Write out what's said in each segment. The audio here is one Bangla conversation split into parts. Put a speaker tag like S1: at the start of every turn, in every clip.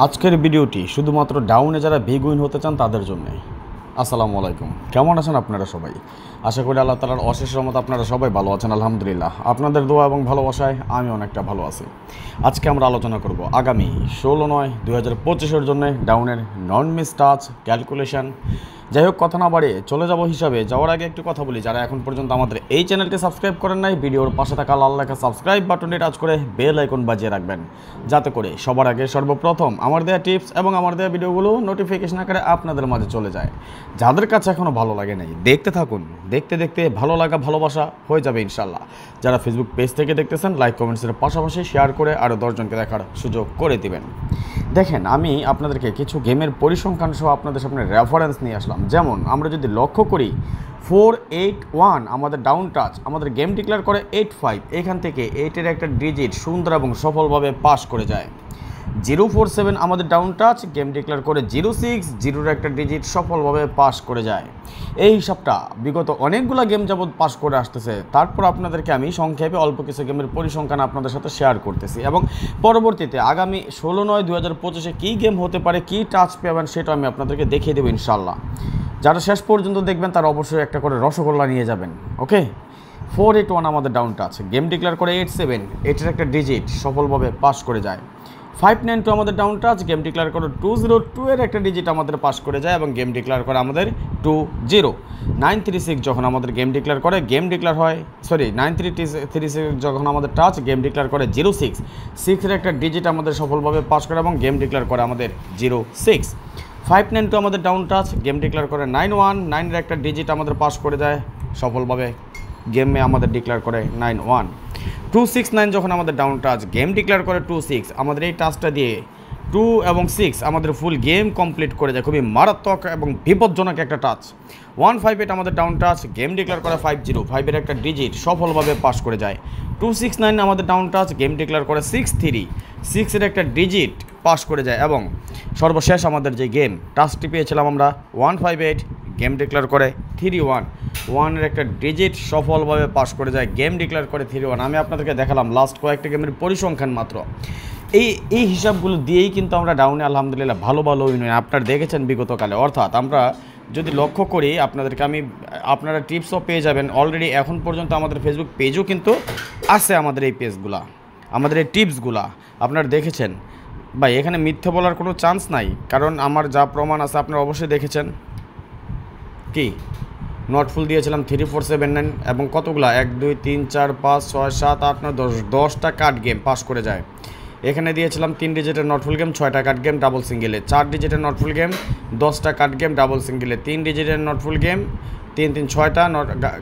S1: আজকের ভিডিওটি শুধুমাত্র ডাউনে যারা বিগ উইন হতে চান তাদের জন্য। আসসালামু আলাইকুম, কেমন আছেন আপনারা সবাই? আশা করি আল্লাহ তাআলার অশেষ রহমতে আপনারা সবাই ভালো আছেন। আলহামদুলিল্লাহ, আপনাদের দোয়া এবং ভালোবাসায় আমি অনেকটা ভালো আছি। আজকে আমরা আলোচনা করব আগামী 16/9/2025-এর জন্য ডাউনের নন মিস টাচ ক্যালকুলেশন। যাই হোক, কথা না বাড়িয়ে চলে যাব হিসাবে যাওয়ার আগে একটু কথা বলি, যারা এখন পর্যন্ত আমাদের এই চ্যানেলটি সাবস্ক্রাইব করেন নাই, ভিডিওর পাশে থাকা লাল লেখা সাবস্ক্রাইব বাটনটি টাচ করে বেল আইকন বাজিয়ে রাখবেন, যাতে করে সবার আগে সর্বপ্রথম আমার দেওয়া টিপস এবং আমার দেওয়া ভিডিওগুলো নোটিফিকেশন আকারে আপনাদের মাঝে চলে যায়। যাদের কাছে এখনও ভালো লাগে নাই, দেখতে থাকুন, দেখতে দেখতে ভালো লাগা ভালোবাসা হয়ে যাবে ইনশাল্লাহ। যারা ফেসবুক পেজ থেকে দেখতেছেন, লাইক কমেন্টসের পাশাপাশি শেয়ার করে আরও 10 জনকে দেখার সুযোগ করে দিবেন। দেখেন, আমি আপনাদেরকে কিছু গেমের পরিসংখ্যান সহ আপনাদের সামনে রেফারেন্স নিয়ে আসলাম। যেমন আমরা যদি লক্ষ্য করি 481 আমাদের ডাউন টাচ, আমাদের গেম ডিক্লেয়ার করে 85, এখান থেকে 8-এর একটা ডিজিট সুন্দর এবং সফলভাবে পাস করে যায়। 047 আমাদের ডাউন টাচ, গেম ডিক্লেয়ার করে 06, 0-এর একটা ডিজিট সফলভাবে পাস করে যায়। এই হিসাবটা বিগত অনেকগুলো গেম যাবৎ পাস করে আসতেছে। তারপর আপনাদেরকে আমি সংক্ষেপে অল্প কিছু গেমের পরিসংখ্যান আপনাদের সাথে শেয়ার করতেছি, এবং পরবর্তীতে আগামী 16/9/2025-এ কী গেম হতে পারে, কী টাচ পাবেন, সেটা আমি আপনাদেরকে দেখিয়ে দেবো ইনশাল্লাহ। যারা শেষ পর্যন্ত দেখবেন তারা অবশ্যই একটা করে রসগোল্লা নিয়ে যাবেন। ওকে, 481 আমাদের ডাউন টাচ, গেম ডিক্লেয়ার করে 87, 8-এর একটা ডিজিট সফলভাবে পাস করে যায়। 592 আমাদের ডাউন টাচ, গেম ডিক্লেয়ার করে 202-এর একটা ডিজিট আমাদের পাস করে যায় এবং গেম ডিক্লেয়ার করে আমাদের 20। 936 যখন আমাদের গেম ডিক্লেয়ার করে, গেম ডিক্লেয়ার হয় 936 যখন আমাদের টাচ, গেম ডিক্লেয়ার করে 06, 6-এর একটা ডিজিট আমাদের সফলভাবে পাস করে এবং গেম ডিক্লেয়ার করে আমাদের 06। 592 আমাদের ডাউন টাচ, গেম ডিক্লেয়ার করে 91, 9-এর একটা ডিজিট আমাদের পাস করে যায় সফলভাবে, গেমে আমাদের ডিক্লেয়ার করে 91। 269 যখন আমাদের ডাউন টাচ, গেম ডিক্লেয়ার করে 26, আমাদের এই টাচটা দিয়ে 2 এবং 6 আমাদের ফুল গেম কমপ্লিট করে যায়। খুবই মারাত্মক এবং বিপজ্জনক একটা টাচ। 158 আমাদের ডাউন টাচ, গেম ডিক্লেয়ার করে 50, 5-এর একটা ডিজিট সফলভাবে পাস করে যায়। 269 আমাদের ডাউন টাচ, গেম ডিক্লেয়ার করে 63, 6-এর একটা ডিজিট পাস করে যায় এবং সর্বশেষ আমাদের যে গেম টাচটি পেয়েছিলাম আমরা 158, গেম ডিক্লেয়ার করে 31, 1-এর একটা ডিজিট সফলভাবে পাস করে যায়, গেম ডিক্লেয়ার করে 31। আমি আপনাদেরকে দেখালাম লাস্ট কয়েকটা গেমের পরিসংখ্যান মাত্র। এই হিসাবগুলো দিয়েই কিন্তু আমরা ডাউনে আলহামদুলিল্লাহ ভালো উইন হয় আপনারা দেখেছেন বিগতকালে। অর্থাৎ আমরা যদি লক্ষ্য করি, আপনাদেরকে আপনারা টিপসও পেয়ে যাবেন। অলরেডি এখন পর্যন্ত আমাদের ফেসবুক পেজও কিন্তু আছে, আমাদের এই পেজগুলা, আমাদের এই টিপসগুলা আপনারা দেখেছেন। ভাই, এখানে মিথ্যে বলার কোনো চান্স নাই, কারণ আমার যা প্রমাণ আছে আপনারা অবশ্যই দেখেছেন। কি নট ফুল দিয়েছিলাম 3479 এবং কতগুলা 1 2 3 4 5 6 7 8 9 10, 10টা কার্ড গেম পাস করে যায়। এখানে দিয়েছিলাম 3 ডিজিটের নট ফুল গেম, 6টা কার্ড গেম ডাবল সিঙ্গেলে, 4 ডিজিটের নট ফুল গেম, 10টা কার্ড গেম ডাবল সিঙ্গেলে, 3 ডিজিটের নট ফুল গেম, 3 3 6টা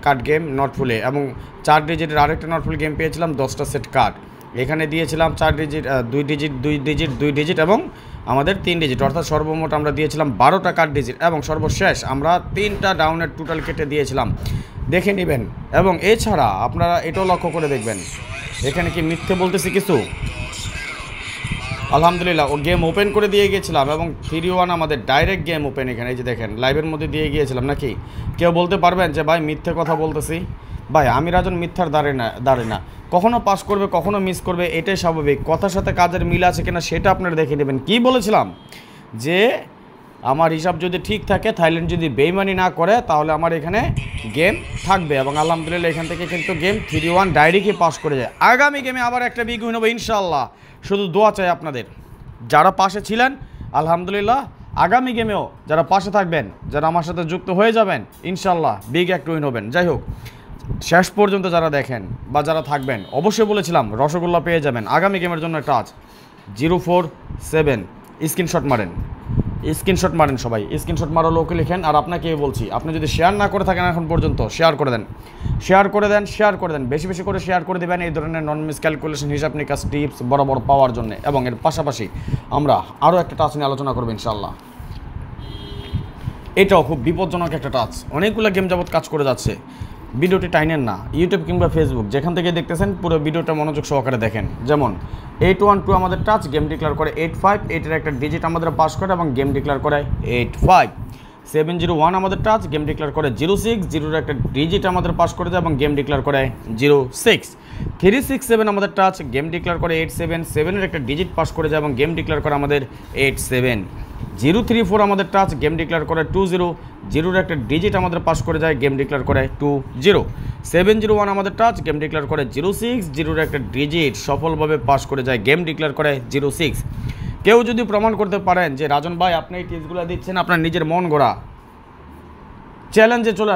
S1: কার্ড গেম নট ফুলে, এবং 4 ডিজিটের আরেকটা নট ফুল গেম পেয়েছিলাম 10টা সেট কার্ড। এখানে দিয়েছিলাম 4 ডিজিট 2 ডিজিট এবং আমাদের 3 ডিজিট, অর্থাৎ সর্বমোট আমরা দিয়েছিলাম 12টা কার্ড ডিজিট, এবং সর্বশেষ আমরা 3টা ডাউনের টোটাল কেটে দিয়েছিলাম। দেখে নেবেন, এবং এছাড়া আপনারা এটাও লক্ষ্য করে দেখবেন, এখানে কি মিথ্যে বলতেছি কিছু? আলহামদুলিল্লাহ ও গেম ওপেন করে দিয়ে গিয়েছিলাম এবং 3-1 আমাদের ডাইরেক্ট গেম ওপেন। এখানে এই যে দেখেন, লাইভের মধ্যে দিয়ে গিয়েছিলাম নাকি? কেউ বলতে পারবেন যে ভাই মিথ্যে কথা বলতেছি? ভাই, আমি রাজন মিথ্যার দাঁড়ে না। কখনো পাস করবে, কখনো মিস করবে, এটাই স্বাভাবিক। কথার সাথে কাজের মিল আছে কিনা সেটা আপনারা দেখে নেবেন। কি বলেছিলাম যে আমার হিসাব যদি ঠিক থাকে, থাইল্যান্ড যদি বেইমানি না করে, তাহলে আমার এখানে গেম থাকবে, এবং আলহামদুলিল্লাহ এখান থেকে কিন্তু গেম 3-1 ডাইরেক্টই পাস করে যায়। আগামী গেমে আবার একটা বিগ উইন হবে ইনশাল্লাহ। শুধু দোয়া চাই আপনাদের, যারা পাশে ছিলেন আলহামদুলিল্লাহ, আগামী গেমেও যারা পাশে থাকবেন, যারা আমার সাথে যুক্ত হয়ে যাবেন, ইনশাল্লাহ বিগ একটা উইন হবেন। যাই হোক, শেষ পর্যন্ত যারা দেখেন বা যারা থাকবেন, অবশ্যই বলেছিলাম রসগোল্লা পেয়ে যাবেন। আগামী গেমের জন্য একটা আজ 047 স্ক্রিনশট মারেন সবাই, স্ক্রিনশট মারো, লোকে লিখেন। আর আপনাকে বলছি, আপনি যদি শেয়ার না করে থাকেন এখন পর্যন্ত, শেয়ার করে দেন, বেশি বেশি করে শেয়ার করে দেবেন এই ধরনের নন মিস ক্যালকুলেশন, হিসাব নিকাশ, টিপস বরাবর পাওয়ার জন্য। এবং এর পাশাপাশি আমরা আরও একটা টাচ নিয়ে আলোচনা করবো ইনশাল্লাহ। এটাও খুব বিপজ্জনক একটা টাচ, অনেকগুলো গেম যাবৎ কাজ করে যাচ্ছে। ভিডিওটি টাইনেন না, ইউটিউব কিংবা ফেসবুক যেখান থেকে দেখতেছেন পুরো ভিডিওটা মনোযোগ সহকারে দেখেন। যেমন 812 আমাদের টাচ, গেম ডিক্লেয়ার করে 85, 8-এর একটা ডিজিট আমাদের পাস করে এবং গেম ডিক্লেয়ার করে 85। 701 আমাদের টাচ, গেম ডিক্লেয়ার করে 06, জিরোর একটা ডিজিট আমাদের পাস করে যায় এবং গেম ডিক্লেয়ার করে 06। 367 আমাদের টাচ, গেম ডিক্লেয়ার করে 87, 7-এর একটা ডিজিট পাস করে যায় এবং গেম ডিক্লেয়ার করে আমাদের 87। 034 আমাদের টাচ, গেম ডিক্লেয়ার করে 20, জিরোর একটা ডিজিট আমাদের পাস করে যায়, গেম ডিক্লেয়ার করে 20। 701 আমাদের টাচ, গেম ডিক্লেয়ার করে 06, জিরোর একটা ডিজিট সফলভাবে পাস করে যায়, গেম ডিক্লেয়ার করে 06। কেউ যদি প্রমাণ করতে পারেন যে রাজন ভাই আপনি এই টিপসগুলো দিচ্ছেন আপনার নিজের মন গড়া, চ্যালেঞ্জে চলে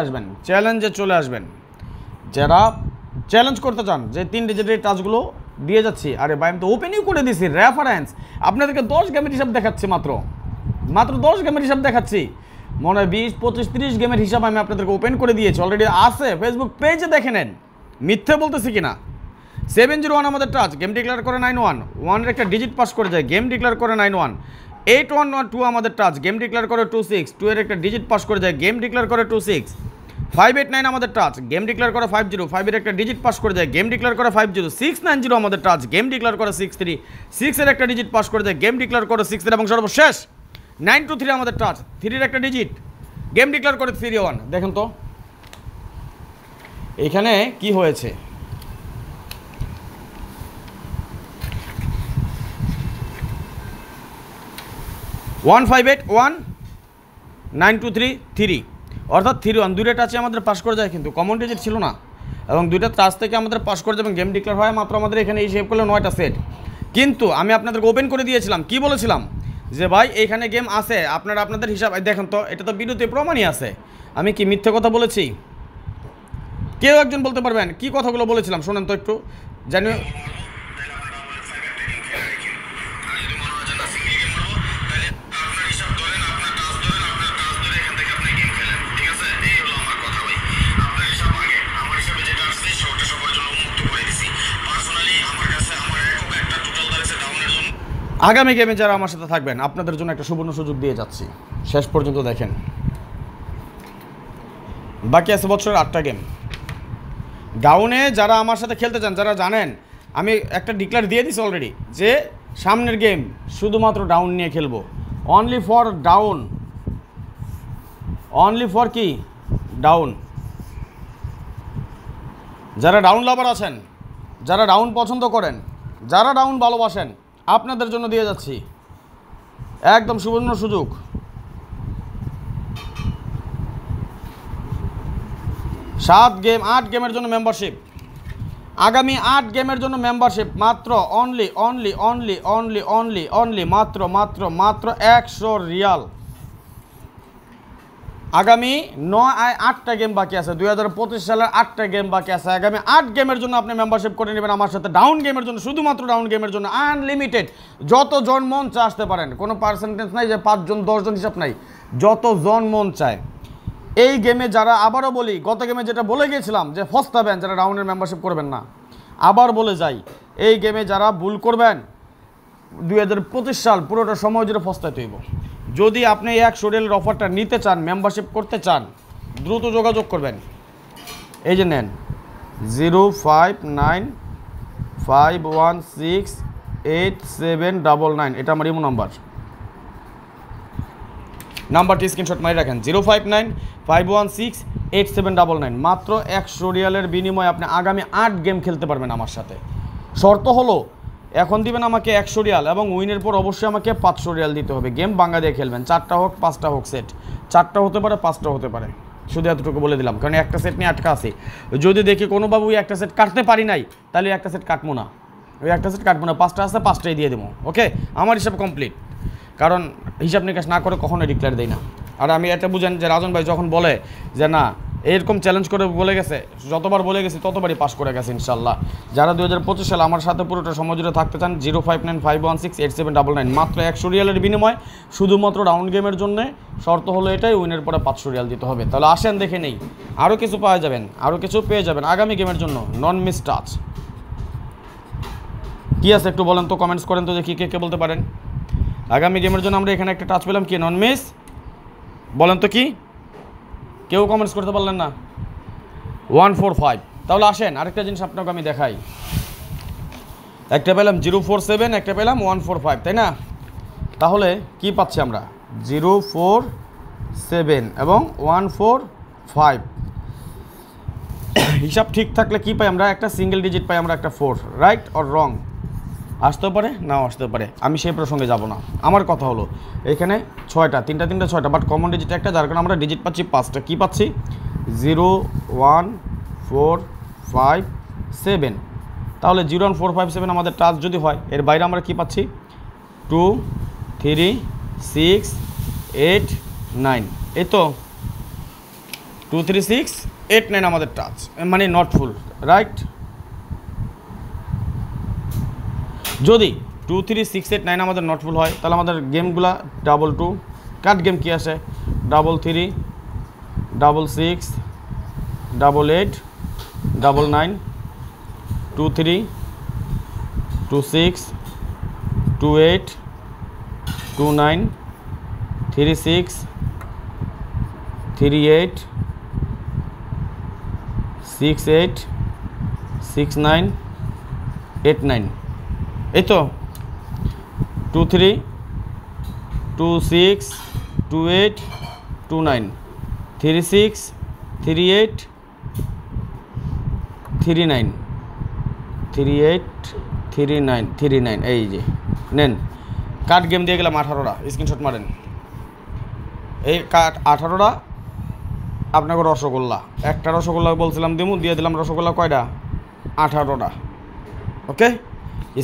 S1: আসবেন। যারা চ্যালেঞ্জ করতে চান যে 3 ডিজিটের টাচগুলো দিয়ে যাচ্ছি, আরে ভাই আমি তো ওপেনই করে দিছি রেফারেন্স, আপনাদেরকে 10 গেমের হিসাব দেখাচ্ছি, মাত্র 10 গেমের হিসাব দেখাচ্ছি। মনে হয় 20, 25, 30 গেমের হিসাব আমি আপনাদেরকে ওপেন করে দিয়েছি, অলরেডি আছে, ফেসবুক পেজে দেখে নেন, মিথ্যে বলতেছি কিনা। 701 আমাদের টাচ, গেম ডিক্লেয়ার করে 91, 1-এর একটা ডিজিট পাস করে যায়, গেম ডিক্লেয়ার করে 91। 8112 আমাদের টাচ, গেম ডিক্লেয়ার করে 26, 2-এর একটা ডিজিট পাস করে যায়, গেম ডিক্লেয়ার করে 26। 589 আমাদের টাচ, গেম ডিক্লেয়ার করে 50, 5-এর একটা ডিজিট পাস করে যায়, গেম ডিক্লেয়ার করে 50। 690 আমাদের টাচ, গেম ডিক্লেয়ার করে 63, 6-এর একটা ডিজিট পাস করে যায়, গেম ডিক্লেয়ার করে 63। এবং সর্বশেষ 923 আমাদের টাচ, 3-এর একটা ডিজিট, গেম ডিক্লেয়ার করে 31। দেখেন তো এখানে কি হয়েছে। ওয়ান 581 923 3, অর্থাৎ 31 দুইটা টাচে আমাদের পাস করে যায়, কিন্তু কমন ডিজিট ছিল না এবং দুইটা টাচ থেকে আমাদের পাস করে যাবে, গেম ডিক্লেয়ার হয় মাত্র আমাদের এখানে এই সেভ করলে 9টা সেট। কিন্তু আমি আপনাদেরকে ওপেন করে দিয়েছিলাম, কি বলেছিলাম যে ভাই এইখানে গেম আছে, আপনারা আপনাদের হিসাব দেখেন তো, এটা তো বিরতি প্রমাণই আছে। আমি কি মিথ্যে কথা বলেছি? কেউ একজন বলতে পারবেন কি কথাগুলো বলেছিলাম? শোনেন তো একটু, জানি। আগামী গেমে যারা আমার সাথে থাকবেন আপনাদের জন্য একটা সুবর্ণ সুযোগ দিয়ে যাচ্ছি, শেষ পর্যন্ত দেখেন। বাকি আছে বছরের 8টা গেম। ডাউনে যারা আমার সাথে খেলতে চান, যারা জানেন আমি একটা ডিক্লেয়ার দিয়ে দিছি অলরেডি যে সামনের গেম শুধুমাত্র ডাউন নিয়ে খেলবো, only for down, only for কি ডাউন। যারা ডাউন লাভার আছেন, যারা ডাউন পছন্দ করেন, যারা ডাউন ভালোবাসেন, আপনাদের জন্য দিয়ে যাচ্ছি একদম সুবর্ণ সুযোগ। 7 গেম 8 গেমের জন্য মেম্বারশিপ, আগামী 8 গেমের জন্য মেম্বারশিপ মাত্র অনলি মাত্র 100 রিয়াল। আগামী 8টা গেম বাকি আছে, 2025 সালের 8টা গেম বাকি আছে। আগামী 8 গেমের জন্য আপনি মেম্বারশিপ করে নেবেন আমার সাথে, ডাউন গেমের জন্য, শুধুমাত্র ডাউন গেমের জন্য আনলিমিটেড। যতজন মন চায় আসতে পারেন, কোনো পার্সেন্টেজ নাই যে 5 জন 10 জন হিসাব নাই, যতজন মন চায়। এই গেমে যারা, আবারও বলি, গত গেমে যেটা বলে গিয়েছিলাম যে ফস্তাবেন যারা ডাউনের মেম্বারশিপ করবেন না, আবার বলে যাই, এই গেমে যারা ভুল করবেন 2025 সাল পুরোটা সময় জুড়ে ফস্তাইতে হইব। যদি আপনি 100 রিয়ালের অফারটা নিতে চান, মেম্বারশিপ করতে চান, দ্রুত যোগাযোগ করবেন। এই যে নেন 0595168799, এটা আমার ইমো নাম্বারটি স্ক্রিনশট মারি রাখেন, 0595168799। মাত্র 100 রিয়ালের বিনিময়ে আপনি আগামী 8 গেম খেলতে পারবেন আমার সাথে। শর্ত হলো এখন দিবেন আমাকে 100 রিয়াল এবং উইনের পর অবশ্যই আমাকে 500 রিয়াল দিতে হবে। গেম বাংলা দিয়ে খেলবেন, 4টা হোক 5টা হোক সেট, 4টা হতে পারে 5টা হতে পারে, শুধু এতটুকু বলে দিলাম, কারণ একটা সেট নিয়ে আটকা আছে। যদি দেখি কোনোভাবে ওই একটা সেট কাটতে পারি নাই, তাহলে একটা সেট কাটবো না, ওই একটা সেট কাটবো না, 5টা আছে 5টাই দিয়ে দেবো। ওকে, আমার হিসাব কমপ্লিট, কারণ হিসাব নিকাশ না করে কখনোই ডিক্লেয়ার দেই না। আর আমি এটা বুঝেন যে রাজন ভাই যখন বলে যে না এরকম চ্যালেঞ্জ করে বলে গেছে, যতবার বলে গেছি ততবারই পাস করে গেছে ইনশাল্লাহ। যারা 2025 সালে আমার সাথে পুরোটা সময় জুড়ে থাকতে চান, 0595168799, মাত্র 100 রিয়ালের বিনিময়, শুধুমাত্র রাউন্ড গেমের জন্য। শর্ত হলো এটাই, উইনের পরে 500 রিয়াল দিতে হবে। তাহলে আসেন দেখে নেই, আরও কিছু পাওয়া যাবেন, আরও কিছু পেয়ে যাবেন আগামী গেমের জন্য। নন মিস টাচ কী আছে একটু বলেন তো, কমেন্টস করেন তো, যে কী কে বলতে পারেন। আগামী গেমের জন্য আমরা এখানে একটা টাচ পেলাম, কি নন মিস বলেন তো কি? কেউ কমেন্টস করতে পারলেন না। 145। তাহলে আসেন আরেকটা জিনিস আপনাকে আমি দেখাই। একটা পেলাম 047, একটা পেলাম 145, তাই না? তাহলে কি পাচ্ছি আমরা? 047 7 এবং 1 4 5। হিসাব ঠিক থাকলে কি পাই আমরা? একটা সিঙ্গেল ডিজিট পাই আমরা, একটা 4। Right or wrong? আসতেও পারে, নাও আসতে পারে, আমি সেই প্রসঙ্গে যাব না। আমার কথা হলো এখানে 6টা, 3টা 6টা, বাট কমন ডিজিট একটা, যার কারণে আমরা ডিজিট পাচ্ছি 5টা। কী পাচ্ছি? 0 1 4 5 7। তাহলে 0 1 4 5 7 আমাদের টাচ যদি হয়, এর বাইরে আমরা কি পাচ্ছি? 2 3 6 8 9। এই তো 2 3 6 8 9 আমাদের টাচ, মানে নট ফুল। রাইট? যদি 2 3 6 8 9 আমাদের নট ফুল হয়, তাহলে আমাদের গেমগুলা 2 2 কাট গেম কী আসে? 3 3 6 8 8 9 2 3 2 6 2 8 2 9 3 6 3 8 6 8 6 9 8 9। এই তো 2 3 2 6 2 8 2 9 3 6 3 8 3 9 3 8 3 9 3 9। এই যে নেন, কার্ড গেম দিয়ে গেলাম 18টা। স্ক্রিনশট মারেন। এই কার্ড 18টা আপনাকে রসগোল্লা। একটা রসগোল্লা বলছিলাম দিমু, দিয়ে দিলাম রসগোল্লা কয়টা? 18টা। ওকে,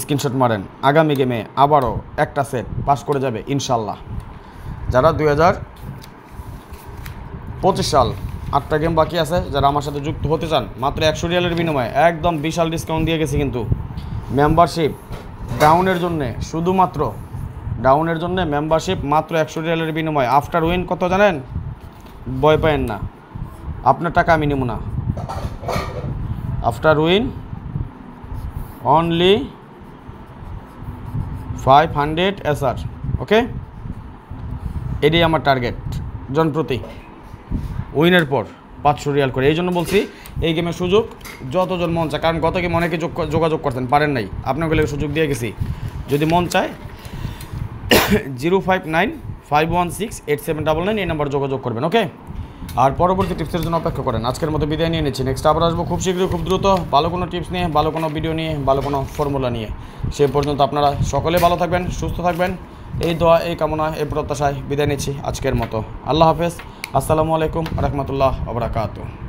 S1: স্ক্রিনশট মারেন। আগামী গেমে আবারও একটা সেট পাস করে যাবে ইনশাল্লাহ। যারা 2025 সাল 8টা গেম বাকি আছে, যারা আমার সাথে যুক্ত হতে চান, মাত্র 100 রিয়ালের বিনিময়ে একদম বিশাল ডিসকাউন্ট দিয়ে গেছি কিন্তু। মেম্বারশিপ ডাউনের জন্যে, শুধুমাত্র ডাউনের জন্যে মেম্বারশিপ মাত্র 100 রিয়ালের বিনিময়ে। আফটার উইন কত জানেন? ভয় পায়েন না, আপনার টাকা আমি নেব না। After win only 500 SR। ওকে, এটাই আমার টার্গেট জনপ্রতি, উইনের পর 500 রিয়াল করে। এই জন্য বলছি এই গেমের সুযোগ যতজন মন চায়, কারণ গত গেমে অনেকে যোগাযোগ করতেন, পারেন নাই, আপনাকে সুযোগ দিয়ে গেছি। যদি মন চায় 059 516 8799 এই নাম্বার যোগাযোগ করবেন। ওকে, আর পরবর্তী টিপসের জন্য অপেক্ষা করেন। আজকের মতো বিদায় নিয়ে নিচ্ছি। নেক্সট আবার আসবো খুব শীঘ্রই, খুব দ্রুত, ভালো কোনো টিপস নিয়ে, ভালো কোনো ভিডিও নিয়ে, ভালো কোনো ফর্মুলা নিয়ে। সে পর্যন্ত আপনারা সকলে ভালো থাকবেন, সুস্থ থাকবেন, এই দোয়া, এই কামনা, এই প্রত্যাশায় বিদায় নিচ্ছি আজকের মতো। আল্লাহ হাফেজ। আসসালামু আলাইকুম রহমতুল্লাহ ওয়া বারাকাতুহু।